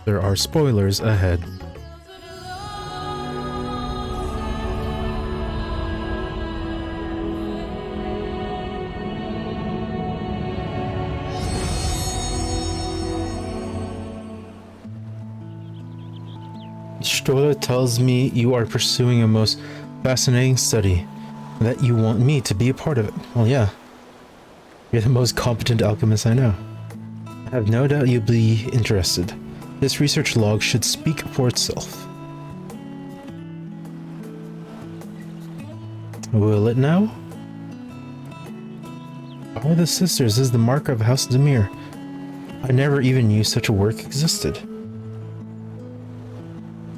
There are spoilers ahead. Stola tells me you are pursuing a most fascinating study, and that you want me to be a part of it. Well, yeah. You're the most competent alchemist I know. I have no doubt you'll be interested. This research log should speak for itself. Will it now? Are the Sisters is the mark of House Demir. I never even knew such a work existed.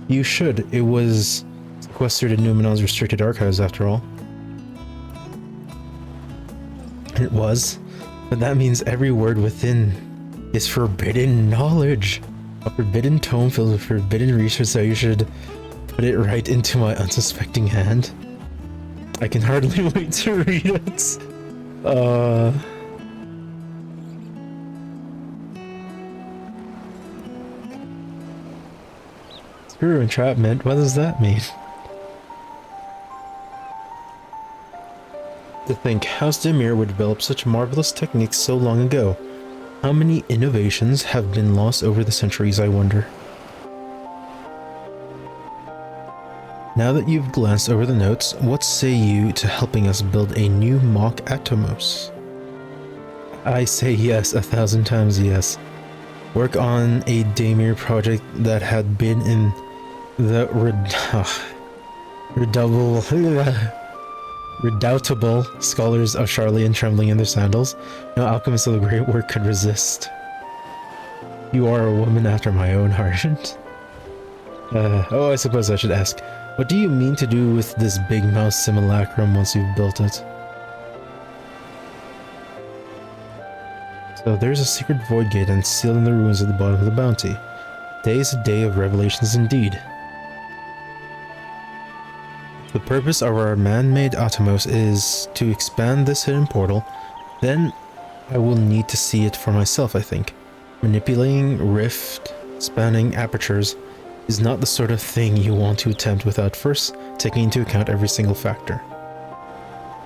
You should. It was sequestered in Numenon's restricted archives, after all. It was, but that means every word within is forbidden knowledge. A forbidden tome filled with forbidden research, so you should put it right into my unsuspecting hand. I can hardly wait to read it. Screw entrapment, what does that mean? To think House Demir would develop such marvelous techniques so long ago. How many innovations have been lost over the centuries, I wonder? Now that you've glanced over the notes, what say you to helping us build a new mock Atomos? I say yes, 1,000 times yes. Work on a Demir project that had been in the redoubtable scholars of Charlian trembling in their sandals. No alchemist of the great work could resist. You are a woman after my own heart. Oh, I suppose I should ask, what do you mean to do with this big mouse simulacrum once you've built it? So there's a secret void gate and sealed in the ruins at the bottom of the bounty. Today is a day of revelations indeed. The purpose of our man-made Atomos is to expand this hidden portal. Then I will need to see it for myself, I think. Manipulating rift-spanning apertures is not the sort of thing you want to attempt without first taking into account every single factor.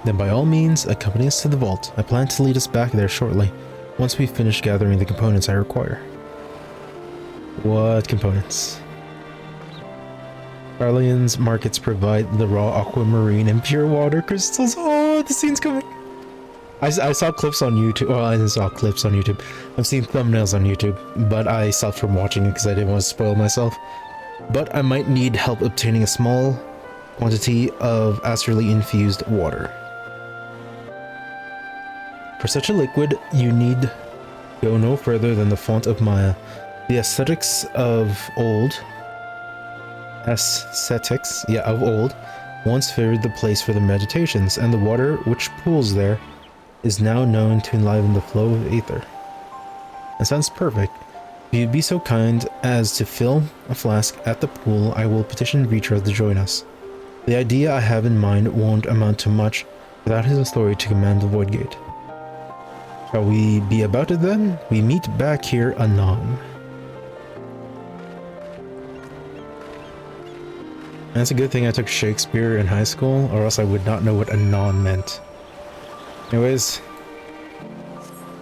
Then by all means, accompany us to the vault. I plan to lead us back there shortly, once we've finished gathering the components I require. What components? Charlian's markets provide the raw aquamarine and pure water crystals. Oh, the scene's coming. I saw clips on YouTube. Well, I didn't saw clips on YouTube. I've seen thumbnails on YouTube, but I stopped from watching it because I didn't want to spoil myself. But I might need help obtaining a small quantity of astrally infused water. For such a liquid, you need go no further than the font of Maya. The aesthetics of old once favored the place for the meditations, and the water which pools there is now known to enliven the flow of aether. That sounds perfect. If you'd be so kind as to fill a flask at the pool, I will petition Vitra to join us. The idea I have in mind won't amount to much without his authority to command the Void Gate. Shall we be about it then? We meet back here anon. That's a good thing I took Shakespeare in high school, or else I would not know what anon meant. Anyways,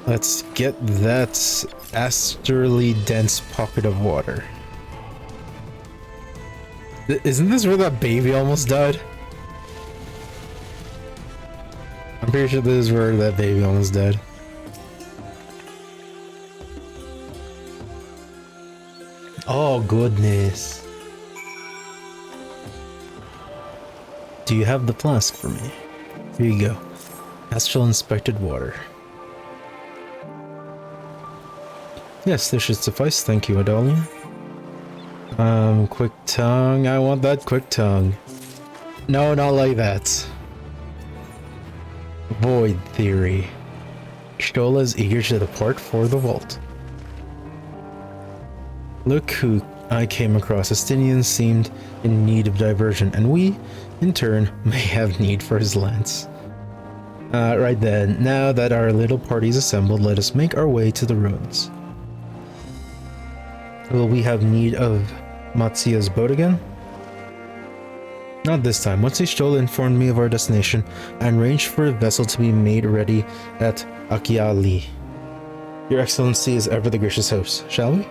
let's get that astrally dense pocket of water. Isn't this where that baby almost died? I'm pretty sure this is where that baby almost died. Oh goodness. Do you have the flask for me? Here you go. Astral inspected water. Yes, this should suffice. Thank you, Adalian. Quick tongue. I want that quick tongue. No, not like that. Void theory. Stola is eager to depart for the vault. Look who I came across. Estinian seemed in need of diversion, and we, in turn, may have need for his lance. Right then, now that our little party's assembled, let us make our way to the ruins. Will we have need of Matsuya's boat again? Not this time. Once Stroll informed me of our destination and arranged for a vessel to be made ready at Akiali. Your Excellency is ever the gracious host. Shall we?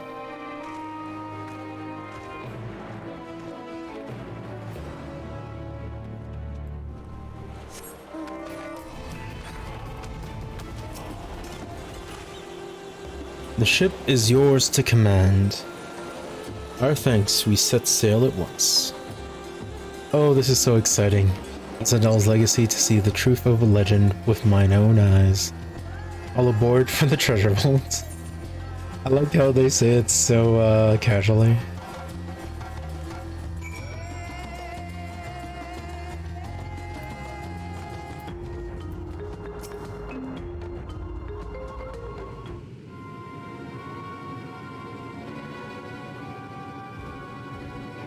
The ship is yours to command. Our thanks, we set sail at once. Oh, this is so exciting. Zadal's legacy to see the truth of a legend with mine own eyes. All aboard for the treasure vault. I like how they say it so casually.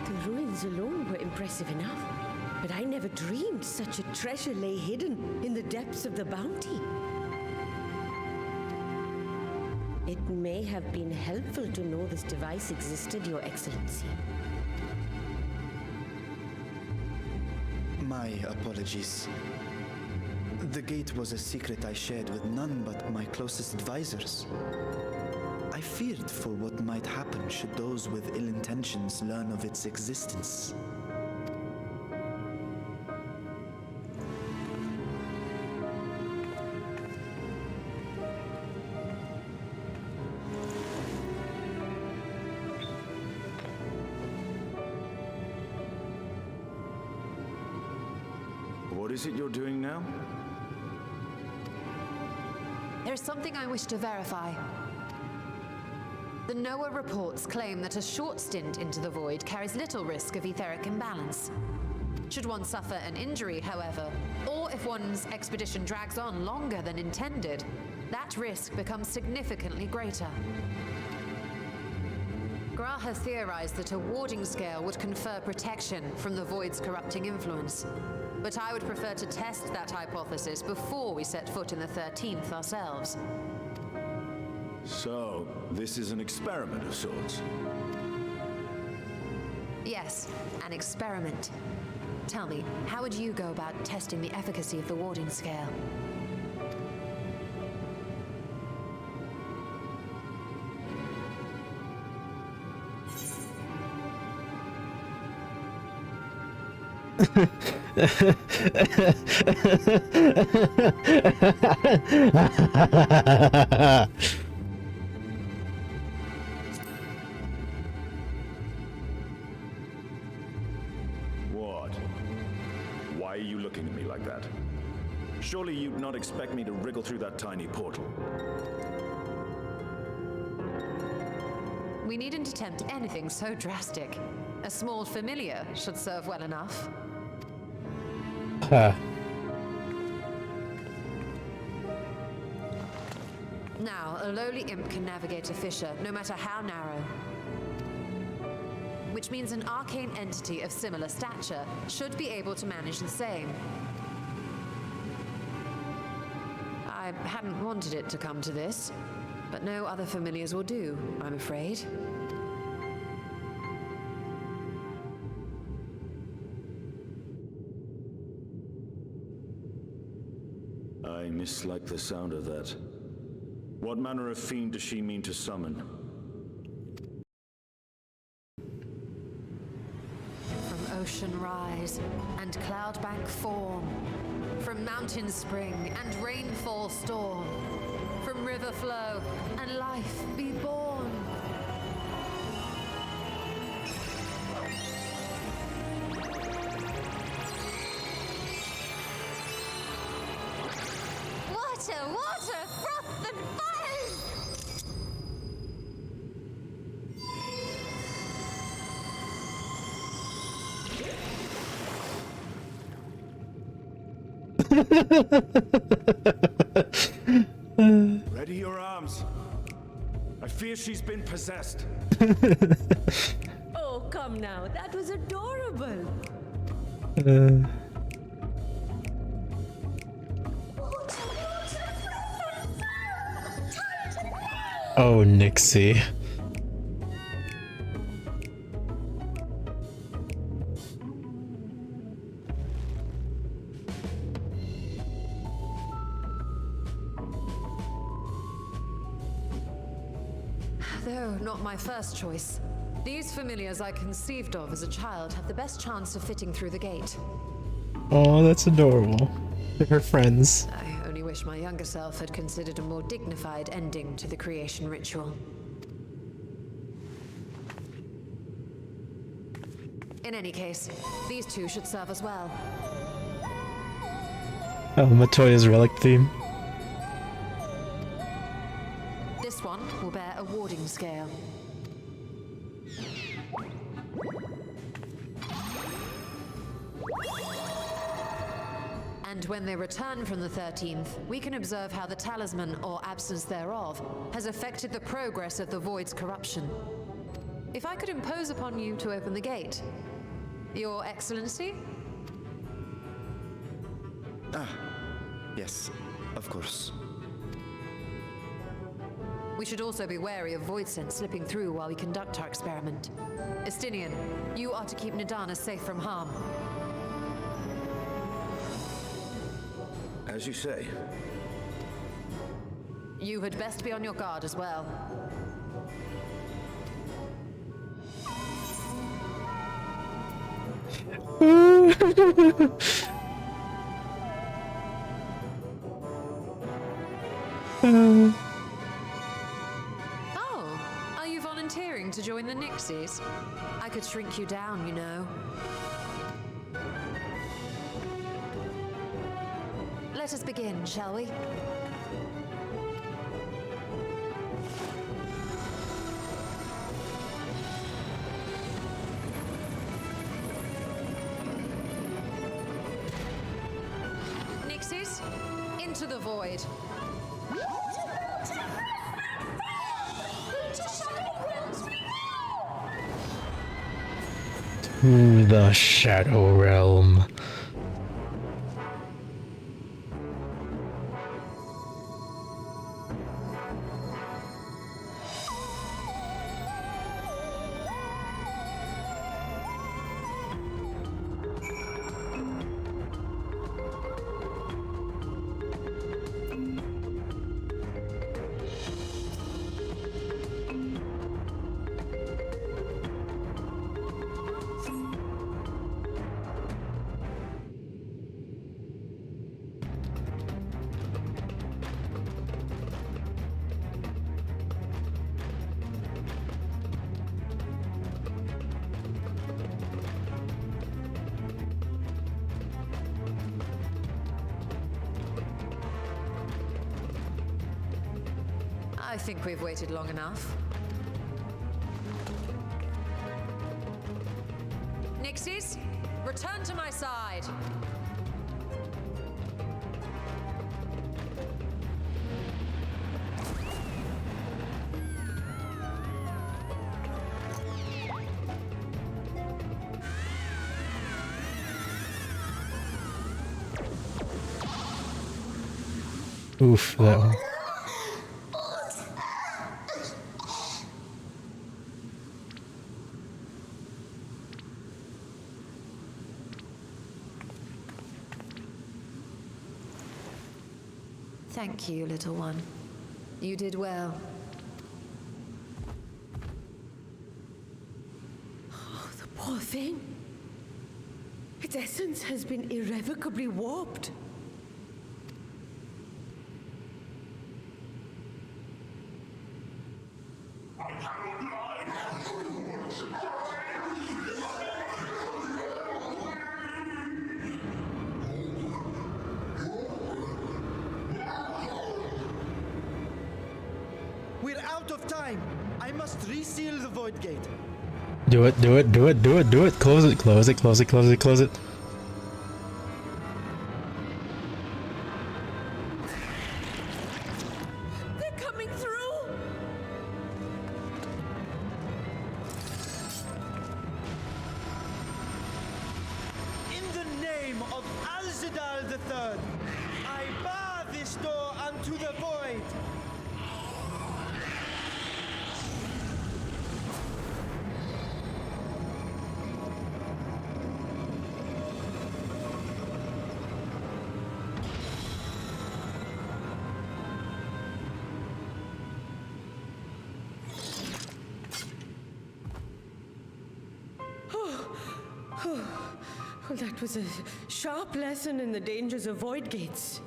The ruins alone were impressive enough, but I never dreamed such a treasure lay hidden in the depths of the bounty. It may have been helpful to know this device existed, Your Excellency. My apologies. The gate was a secret I shared with none but my closest advisors. I feared for what might happen should those with ill intentions learn of its existence. What is it you're doing now? There's something I wish to verify. The NOAA reports claim that a short stint into the void carries little risk of etheric imbalance. Should one suffer an injury, however, or if one's expedition drags on longer than intended, that risk becomes significantly greater. Gra has theorized that a warding scale would confer protection from the void's corrupting influence. But I would prefer to test that hypothesis before we set foot in the 13th ourselves. So, this is an experiment of sorts. Yes, an experiment. Tell me, how would you go about testing the efficacy of the warding scale? What? Why are you looking at me like that? Surely you'd not expect me to wriggle through that tiny portal. We needn't attempt anything so drastic. A small familiar should serve well enough. Now, a lowly imp can navigate a fissure, no matter how narrow. Which means an arcane entity of similar stature should be able to manage the same. I hadn't wanted it to come to this, but no other familiars will do, I'm afraid. I mislike the sound of that. What manner of fiend does she mean to summon? From ocean rise and cloudbank form, from mountain spring and rainfall storm, from river flow and life be born. Water, water, froth and fire! Ready your arms. I fear she's been possessed. Oh, come now. That was adorable. Oh, Nixie. Though not my first choice. These familiars I conceived of as a child have the best chance of fitting through the gate. Oh, that's adorable. They're her friends. I only wish my younger self had considered a more dignified ending to the creation ritual. In any case, these two should serve us well. Oh, Matoya's relic theme. This one will bear a warding scale. And when they return from the 13th, we can observe how the talisman, or absence thereof, has affected the progress of the Void's corruption. If I could impose upon you to open the gate. Your Excellency? Yes, of course. We should also be wary of void scent slipping through while we conduct our experiment. Estinian, you are to keep Nidana safe from harm. As you say. You had best be on your guard as well. Oh, are you volunteering to join the Nixies? I could shrink you down, you know. Let us begin, shall we? Nixies, into the void. To the Shadow Realm. I think we've waited long enough. Nixies, return to my side. Oof, that one. Thank you, little one. You did well. Oh, the poor thing. Its essence has been irrevocably warped. We're out of time. I must reseal the void gate. Do it, do it, do it, do it, do it. Close it, close it, close it, close it, close it. They're coming through! In the name of Alzadal III, I bar this door unto the void. Well, that was a sharp lesson in the dangers of void gates.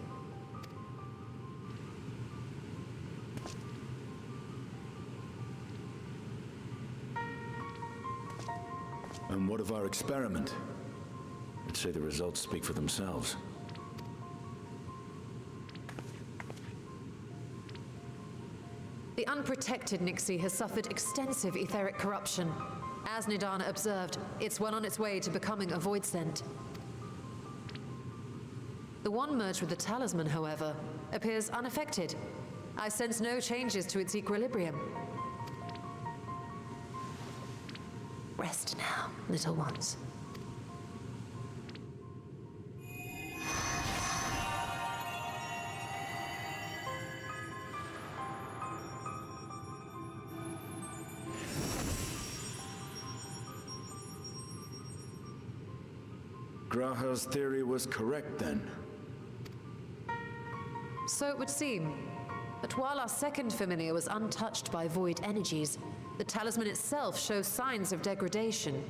And what of our experiment? I'd say the results speak for themselves. The unprotected Nixie has suffered extensive etheric corruption. As Nidana observed, it's well on its way to becoming a void scent. The one merged with the talisman, however, appears unaffected. I sense no changes to its equilibrium. Rest now, little ones. Graha's theory was correct then. So it would seem. But while our second familiar was untouched by void energies, the talisman itself shows signs of degradation.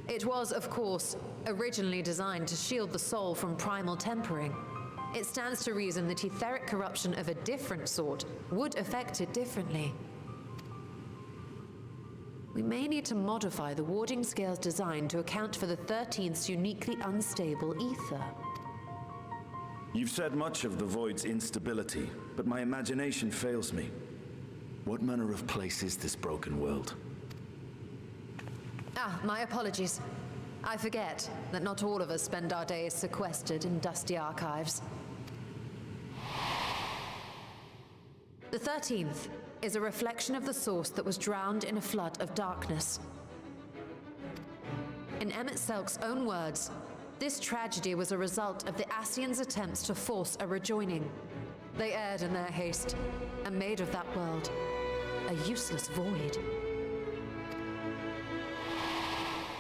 It was, of course, originally designed to shield the soul from primal tempering. It stands to reason that etheric corruption of a different sort would affect it differently. We may need to modify the warding scale's design to account for the 13th's uniquely unstable ether. You've said much of the Void's instability, but my imagination fails me. What manner of place is this broken world? My apologies. I forget that not all of us spend our days sequestered in dusty archives. The 13th is a reflection of the source that was drowned in a flood of darkness. In Emmett Selk's own words, this tragedy was a result of the Ascians' attempts to force a rejoining. They erred in their haste and made of that world a useless void.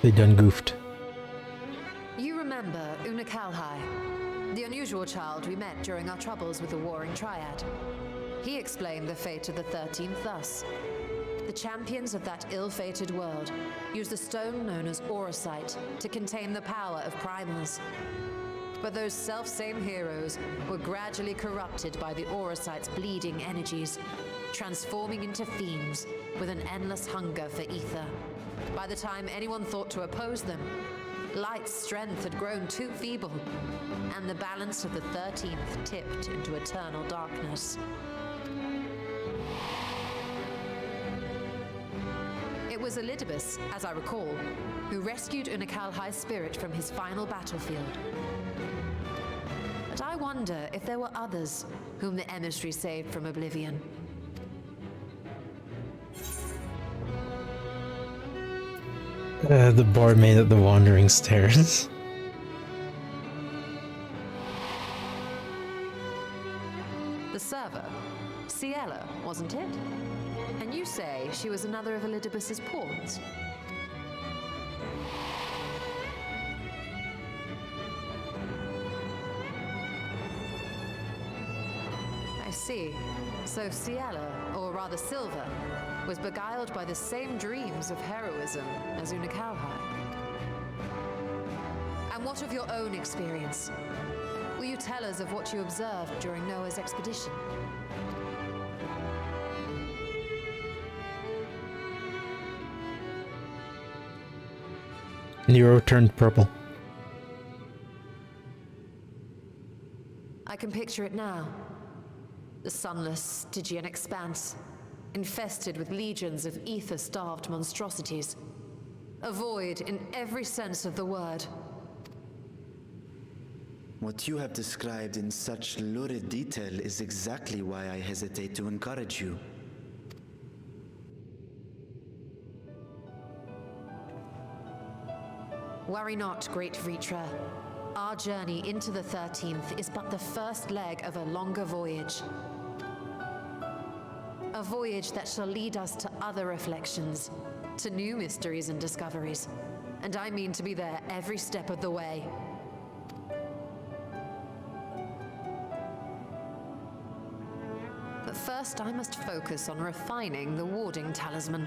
They done goofed. You remember Una Kalhai, the unusual child we met during our troubles with the Warring Triad. He explained the fate of the 13th thus. The champions of that ill-fated world used the stone known as Auracite to contain the power of primals. But those self-same heroes were gradually corrupted by the Auracite's bleeding energies, transforming into fiends with an endless hunger for ether. By the time anyone thought to oppose them, Light's strength had grown too feeble, and the balance of the 13th tipped into eternal darkness. It was Elidibus, as I recall, who rescued Unakalhai's spirit from his final battlefield. But I wonder if there were others whom the emissary saved from oblivion. The barmaid at the Wandering Stairs. The server, Ciela, wasn't it? And you say she was another of Elidibus's pawns? I see. So Ciela, or rather Silver, was beguiled by the same dreams of heroism as Unakalhai. And what of your own experience? Will you tell us of what you observed during Noah's expedition? Nero turned purple. I can picture it now. The sunless, Stygian expanse, infested with legions of ether-starved monstrosities. A void in every sense of the word. What you have described in such lurid detail is exactly why I hesitate to encourage you. Worry not, great Vritra. Our journey into the 13th is but the first leg of a longer voyage. A voyage that shall lead us to other reflections, to new mysteries and discoveries. And I mean to be there every step of the way. But first I must focus on refining the warding talisman.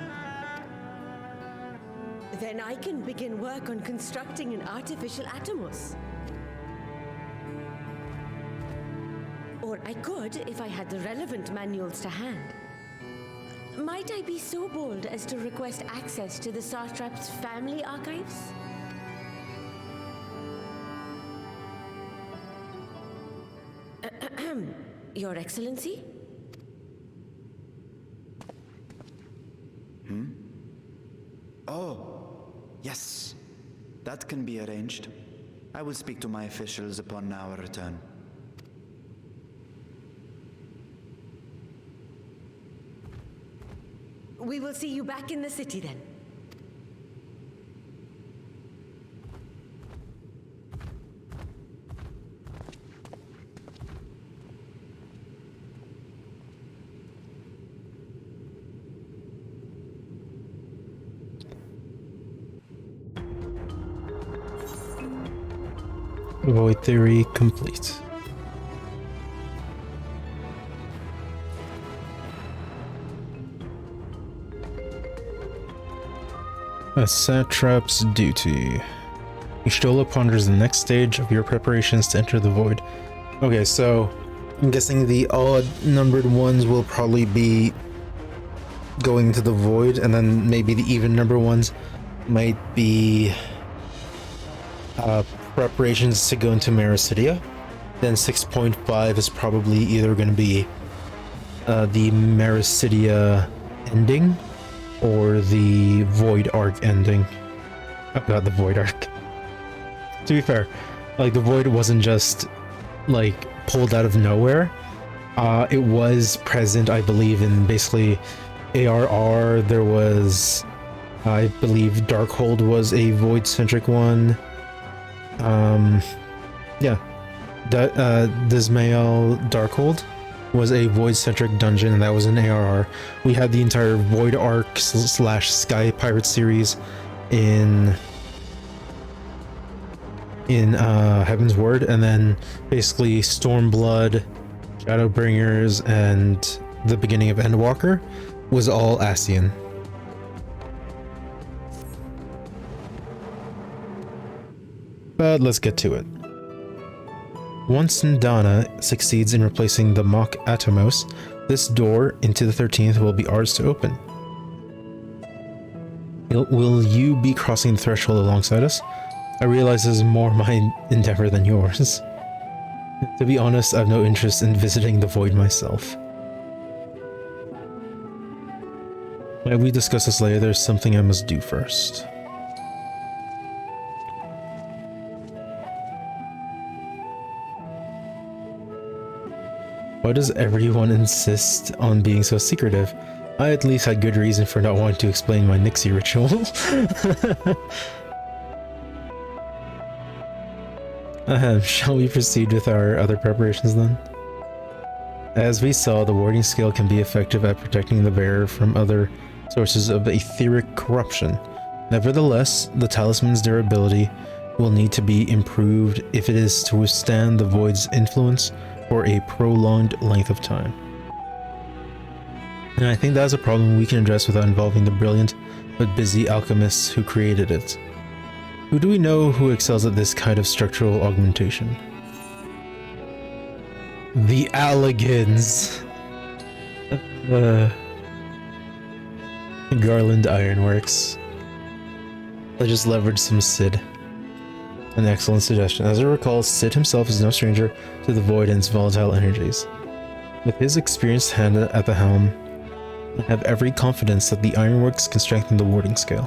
Then I can begin work on constructing an artificial Atomos. Or I could if I had the relevant manuals to hand. Might I be so bold as to request access to the Satrap's family archives? Your Excellency? Oh, yes. That can be arranged. I will speak to my officials upon our return. We will see you back in the city then. Void theory complete. A satrap's duty. Ishtola ponders the next stage of your preparations to enter the void. Okay, so I'm guessing the odd numbered ones will probably be going to the void, and then maybe the even number ones might be preparations to go into Marasidia. Then 6.5 is probably either going to be the Marasidia ending or the Void Arc ending. Oh god, the Void Arc. To be fair, like, the Void wasn't just, like, pulled out of nowhere. It was present, I believe, in basically ARR. There was, I believe, Darkhold was a Void-centric one. Yeah. Dismail Darkhold was a Void-centric dungeon, and that was an ARR. We had the entire Void Arc / Sky Pirate series in Heaven's Word, and then basically Stormblood, Shadowbringers, and the beginning of Endwalker was all Ascian. But let's get to it. Once Ndana succeeds in replacing the mock Atomos, this door into the 13th will be ours to open. Will you be crossing the threshold alongside us? I realize this is more my endeavor than yours. To be honest, I have no interest in visiting the void myself. Might we discuss this later? There's something I must do first. Why does everyone insist on being so secretive? I at least had good reason for not wanting to explain my Nixie ritual. Shall we proceed with our other preparations then? As we saw, the warding skill can be effective at protecting the bearer from other sources of etheric corruption. Nevertheless, the talisman's durability will need to be improved if it is to withstand the void's influence for a prolonged length of time. And I think that's a problem we can address without involving the brilliant but busy alchemists who created it. Who do we know who excels at this kind of structural augmentation? The Alligans! Garland Ironworks. Let's just leverage some Sid. An excellent suggestion. As I recall, Sid himself is no stranger to the void and its volatile energies. With his experienced hand at the helm, I have every confidence that the Ironworks can strengthen the warding scale.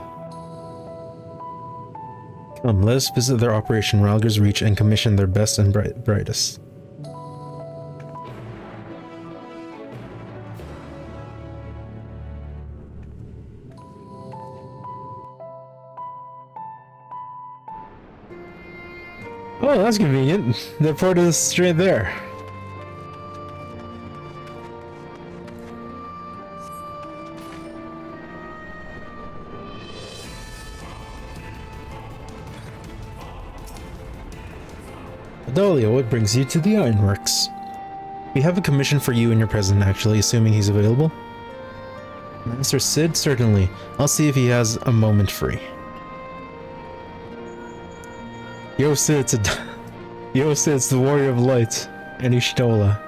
Come, let us visit their Operation Ralger's Reach and commission their best and brightest. Oh, that's convenient. The port is straight there. Adolia, what brings you to the Ironworks? We have a commission for you and your president, actually, assuming he's available. Master Sid, certainly. I'll see if he has a moment free. Yo Sid, Yo Sid, it's the Warrior of Light, and Ishtola.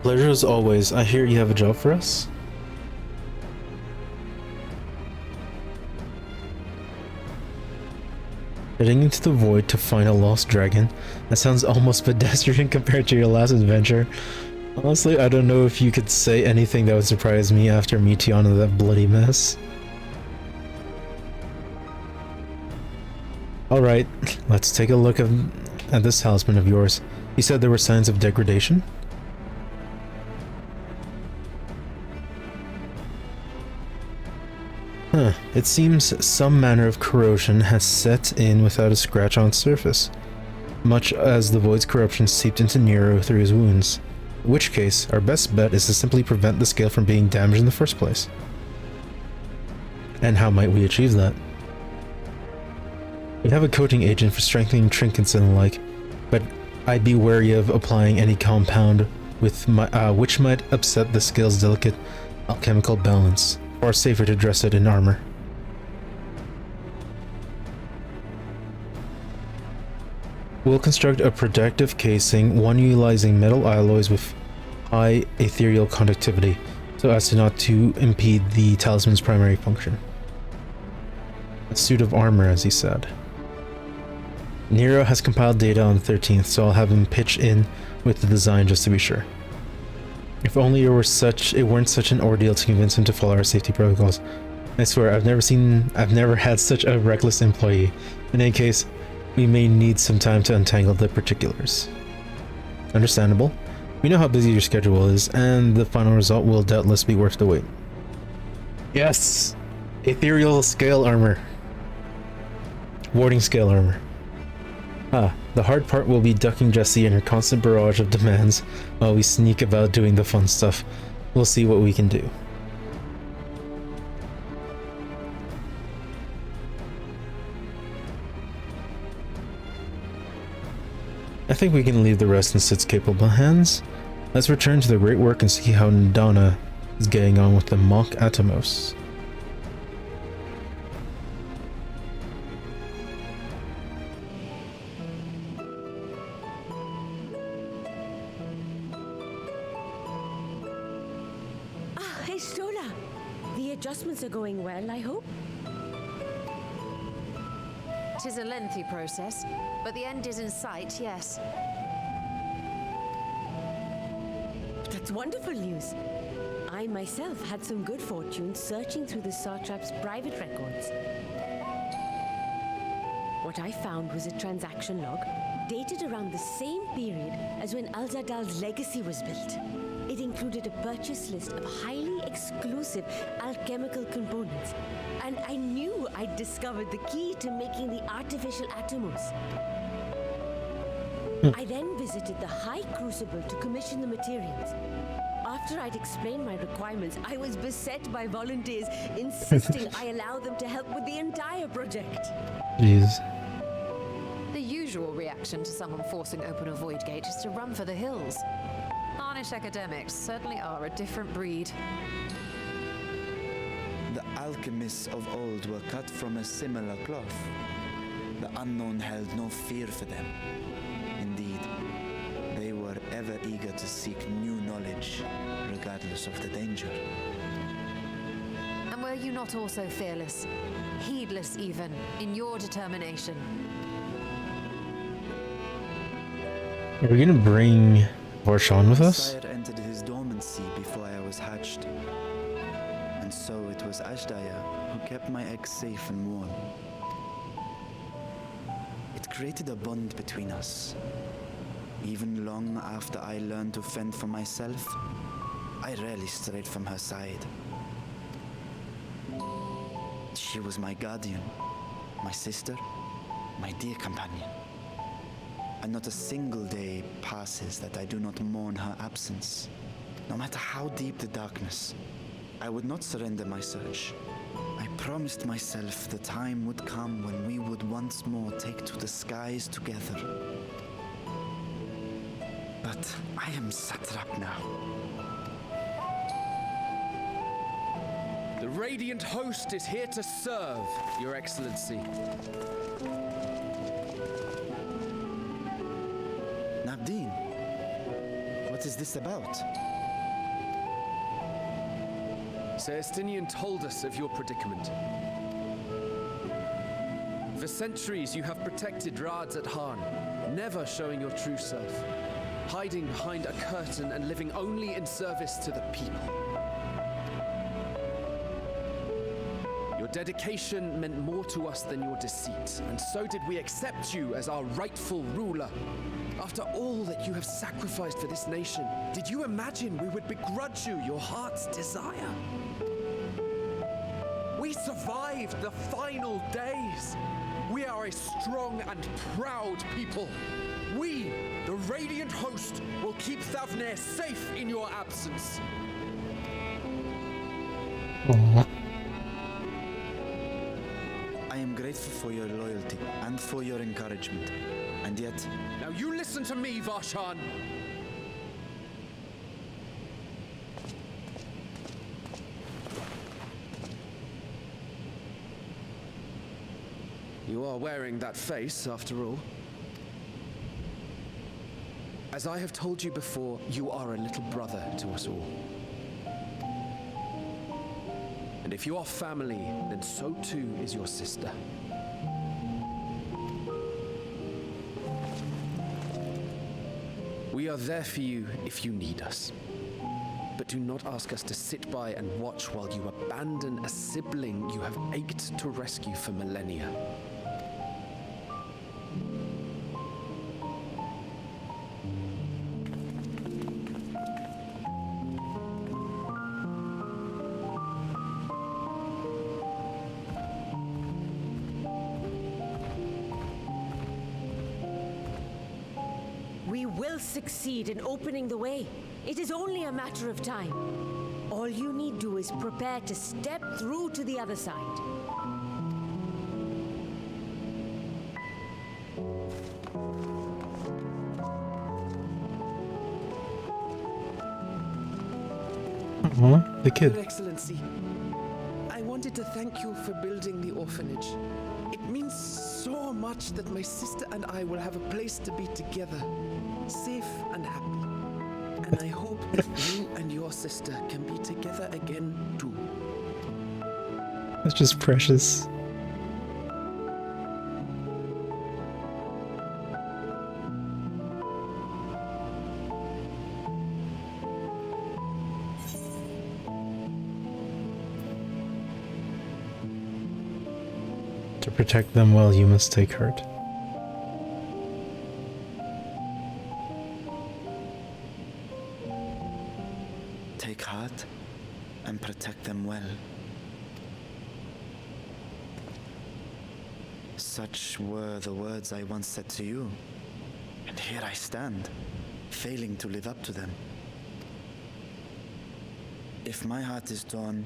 Pleasure as always. I hear you have a job for us? Heading into the void to find a lost dragon. That sounds almost pedestrian compared to your last adventure. Honestly, I don't know if you could say anything that would surprise me after meeting onto that bloody mess. Alright, let's take a look at this talisman of yours. You said there were signs of degradation? Huh, it seems some manner of corrosion has set in without a scratch on its surface, much as the void's corruption seeped into Nero through his wounds. In which case, our best bet is to simply prevent the scale from being damaged in the first place. And how might we achieve that? We have a coating agent for strengthening trinkets and the like, but I'd be wary of applying any compound with which might upset the scale's delicate alchemical balance. Far safer to dress it in armor. We'll construct a protective casing, one utilizing metal alloys with high ethereal conductivity, so as to impede the talisman's primary function. A suit of armor, as he said. Nero has compiled data on the 13th, so I'll have him pitch in with the design just to be sure. If only it weren't such an ordeal to convince him to follow our safety protocols. I swear, I've never had such a reckless employee. In any case, we may need some time to untangle the particulars. Understandable. We know how busy your schedule is, and the final result will doubtless be worth the wait. Yes! Ethereal scale armor. Warding scale armor. The hard part will be ducking Jessie and her constant barrage of demands while we sneak about doing the fun stuff. We'll see what we can do. I think we can leave the rest in Sid's capable hands. Let's return to the great work and see how Ndana is getting on with the mock Atomos. Hey, Stola. The adjustments are going well, I hope? 'Tis a lengthy process, but the end is in sight, yes. That's wonderful news. I myself had some good fortune searching through the Satrap's private records. What I found was a transaction log dated around the same period as when Al-Zadal's legacy was built. It included a purchase list of highly exclusive alchemical components, and I knew I'd discovered the key to making the artificial atomos. I then visited the High Crucible to commission the materials. After I'd explained my requirements, I was beset by volunteers insisting I allow them to help with the entire project. Jeez. The usual reaction to someone forcing open a void gate is to run for the hills. Harnish academics certainly are a different breed. The alchemists of old were cut from a similar cloth. The unknown held no fear for them. Indeed, they were ever eager to seek new knowledge, regardless of the danger. And were you not also fearless, heedless even, in your determination? Are we gonna bring Varshan with us? Sire entered his dormancy before I was hatched. And so it was Ashdaya who kept my eggs safe and warm. It created a bond between us. Even long after I learned to fend for myself, I rarely strayed from her side. She was my guardian, my sister, my dear companion. And not a single day passes that I do not mourn her absence. No matter how deep the darkness, I would not surrender my search. I promised myself the time would come when we would once more take to the skies together. But I am satrap now. The Radiant Host is here to serve, Your Excellency. Nabdeen, what is this about? Celestinian told us of your predicament. For centuries you have protected Rads at Han, never showing your true self, hiding behind a curtain and living only in service to the people. Your dedication meant more to us than your deceit, and so did we accept you as our rightful ruler. After all that you have sacrificed for this nation, did you imagine we would begrudge you your heart's desire? We survived the final days. We are a strong and proud people. We, the Radiant Host, will keep Thavnair safe in your absence. Aww. I am grateful for your loyalty and for your encouragement. And yet, Now you listen to me, Varshan. You are wearing that face, after all. As I have told you before, you are a little brother to us all. And if you are family, then so too is your sister. We are there for you if you need us. But do not ask us to sit by and watch while you abandon a sibling you have ached to rescue for millennia. We will succeed in opening the way. It is only a matter of time. All you need do is prepare to step through to the other side. Aww, the kid. Your Excellency, I wanted to thank you for building the orphanage. It means so much that my sister and I will have a place to be together, safe and happy. And I hope that you and your sister can be together again too. That's just precious. To protect them well, you must take heart. take heart and protect them well. Such were the words I once said to you, and here I stand, failing to live up to them. If my heart is torn,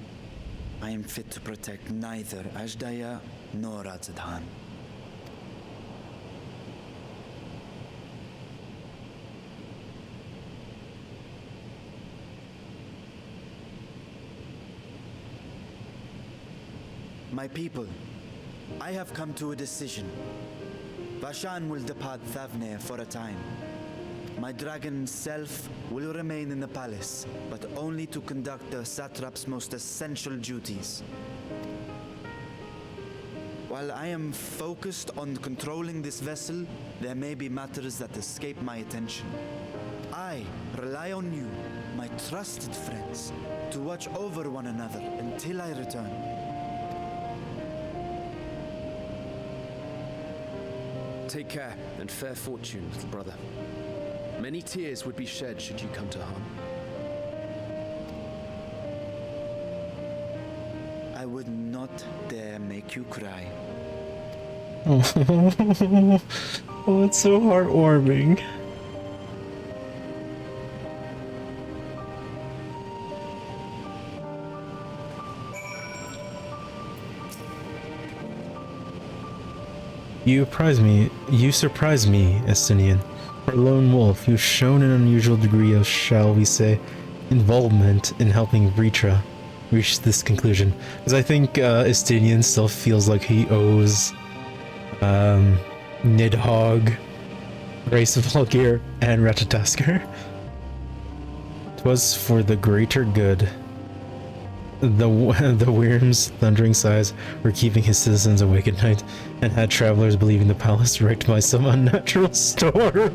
I am fit to protect neither Ajdaya nor Azadhan. My people, I have come to a decision. Vashan will depart Thavnair for a time. My dragon self will remain in the palace, but only to conduct the satrap's most essential duties. While I am focused on controlling this vessel, there may be matters that escape my attention. I rely on you, my trusted friends, to watch over one another until I return. Take care and fair fortune, little brother. Many tears would be shed should you come to harm. I would not dare make you cry. Oh, it's so heartwarming. You surprise me, Estinian. For a lone wolf, you've shown an unusual degree of, shall we say, involvement in helping Vritra reach this conclusion. Because I think Estinian still feels like he owes Nidhogg, Race of Valkyr, and Ratatoskr. 'Twas for the greater good. The Wyrm's thundering sighs were keeping his citizens awake at night, and had travelers believing the palace wrecked by some unnatural storm.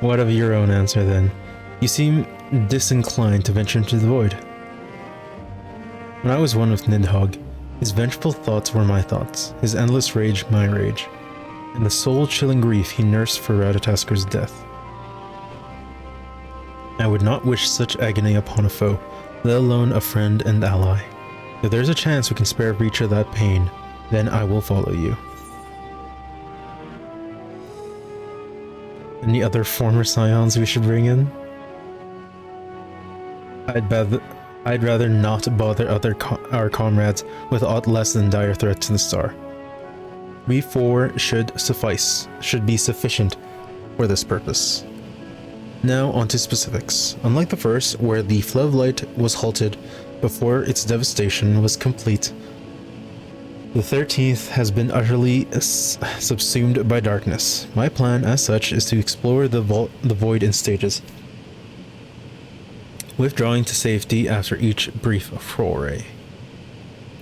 What of your own answer, then? You seem disinclined to venture into the void. When I was one with Nidhogg, his vengeful thoughts were my thoughts, his endless rage my rage, and the soul-chilling grief he nursed for Radataskar's death. I would not wish such agony upon a foe, let alone a friend and ally. If there's a chance we can spare Vritra that pain, then I will follow you. Any other former scions we should bring in? I'd rather not bother our comrades with aught less than dire threat to the star. We four should be sufficient for this purpose. Now onto specifics. Unlike the first, where the flood of light was halted before its devastation was complete, the 13th has been utterly subsumed by darkness. My plan, as such, is to explore the void in stages, withdrawing to safety after each brief foray.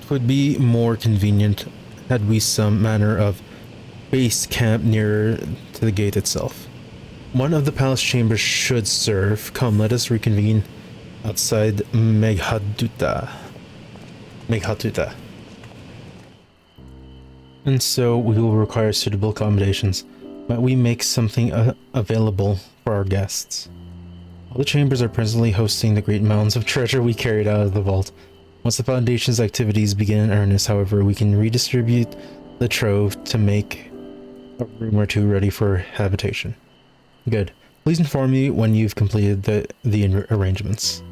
It would be more convenient had we some manner of base camp nearer to the gate itself. One of the palace chambers should serve. Come, let us reconvene outside Meghatuta. And so we will require suitable accommodations. Might we make something available for our guests? All the chambers are presently hosting the great mounds of treasure we carried out of the vault. Once the Foundation's activities begin in earnest, however, we can redistribute the trove to make a room or two ready for habitation. Good. Please inform me when you've completed the arrangements.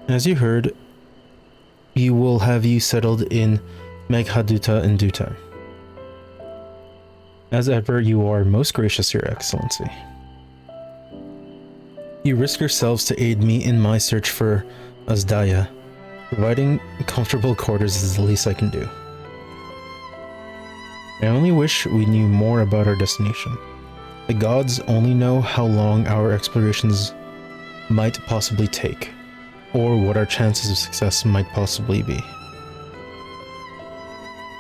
As you heard, we will have you settled in Meghaduta in due time. As ever, you are most gracious, Your Excellency. You risk yourselves to aid me in my search for Azdaya. Providing comfortable quarters is the least I can do. I only wish we knew more about our destination. The gods only know how long our explorations might possibly take, or what our chances of success might possibly be.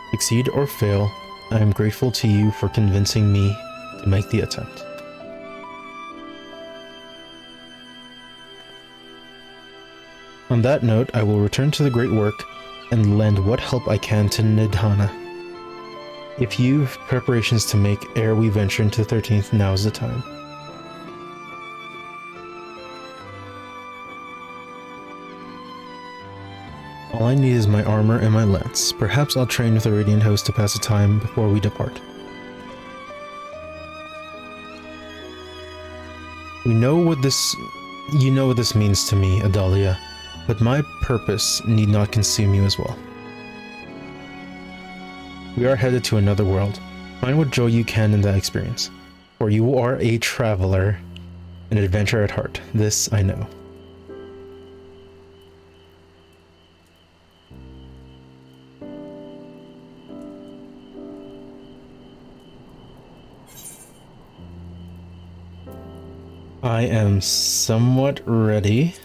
Succeed or fail, I am grateful to you for convincing me to make the attempt. On that note, I will return to the great work and lend what help I can to Nidhana. If you've preparations to make ere we venture into the 13th, now's the time. All I need is my armor and my lance. Perhaps I'll train with the Radiant Host to pass the time before we depart. You know what this means to me, Adalia, but my purpose need not consume you as well. We are headed to another world. Find what joy you can in that experience, for you are a traveler, an adventurer at heart. This I know. I am somewhat ready,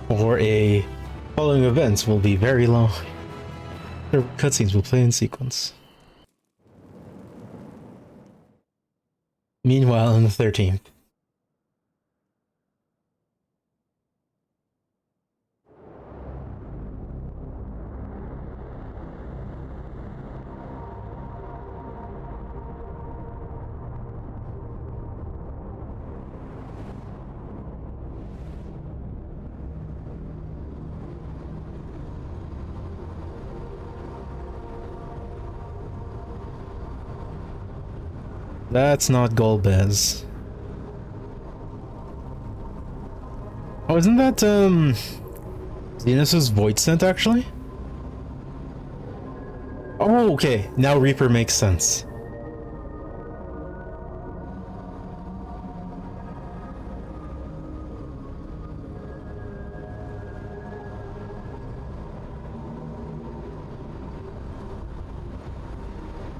or a following events will be very long. The cutscenes will play in sequence. Meanwhile, on the 13th. That's not Golbez. Oh, isn't that, Xenos' Void Scent, actually? Oh, okay. Now Reaper makes sense.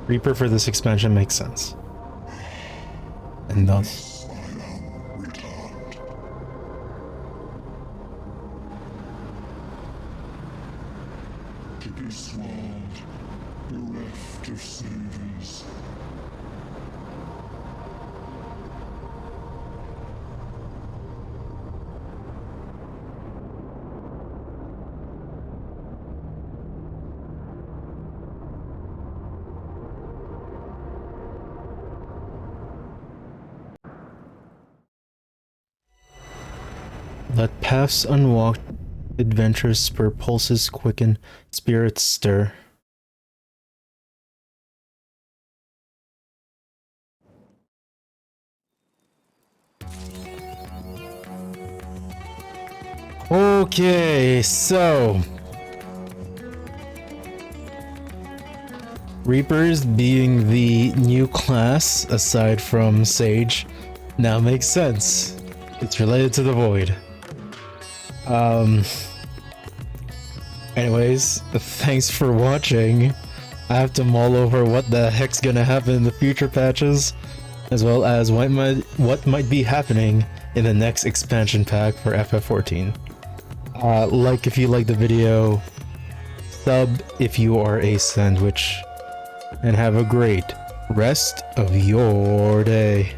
Reaper for this expansion makes sense. And thus... To be swallowed, bereft of savings. Let paths unwalked, adventures spur, pulses quicken, spirits stir. Okay, so Reapers being the new class aside from Sage now makes sense. It's related to the Void. Anyways, thanks for watching. I have to mull over what the heck's gonna happen in the future patches, as well as what might be happening in the next expansion pack for FF14. Like if you like the video, sub if you are a sandwich, and have a great rest of your day.